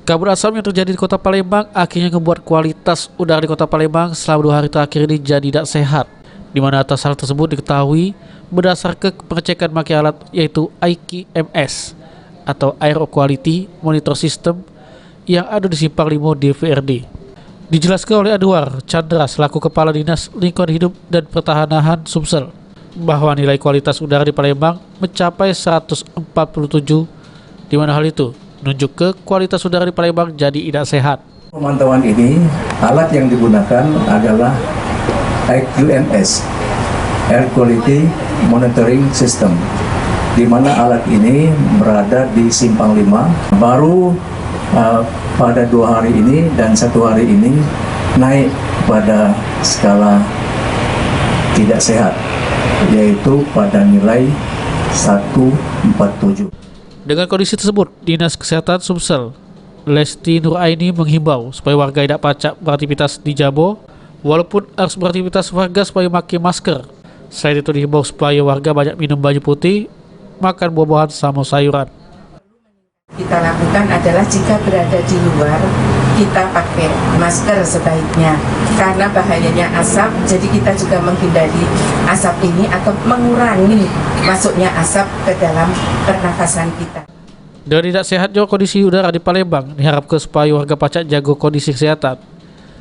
Kabut asap yang terjadi di Kota Palembang akhirnya membuat kualitas udara di Kota Palembang selama 2 hari terakhir ini jadi tidak sehat, di mana atas hal tersebut diketahui berdasarkan pengecekan maki alat yaitu IQMS atau Air Quality Monitor System yang ada di Simpang 5 DPRD. Dijelaskan oleh Anwar Chandra selaku Kepala Dinas Lingkungan Hidup dan Pertanahan Sumsel bahwa nilai kualitas udara di Palembang mencapai 147, di mana hal itu menunjuk ke kualitas udara di Palembang jadi tidak sehat. Pemantauan ini, alat yang digunakan adalah IQMS, Air Quality Monitoring System, di mana alat ini berada di Simpang 5. Baru pada 2 hari ini dan 1 hari ini naik pada skala tidak sehat, yaitu pada nilai 147. Dengan kondisi tersebut, Dinas Kesehatan Sumsel, Lesti Nuraini menghimbau supaya warga tidak pacak beraktivitas di Jabo, walaupun harus beraktivitas warga supaya memakai masker. Selain itu dihimbau supaya warga banyak minum baju putih, makan buah-buahan sama sayuran. Kita lakukan adalah jika berada di luar, kita pakai masker sebaiknya. Karena bahayanya asap, jadi kita juga menghindari asap ini atau mengurangi masuknya asap ke dalam pernafasan kita. Dengan tidak sehatnya kondisi udara di Palembang, diharapkan supaya warga pacak jaga kondisi kesehatan,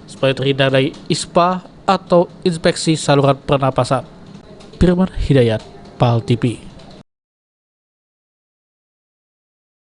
supaya terhindar dari ISPA atau inspeksi saluran pernapasan. Firman Hidayat, PAL TV.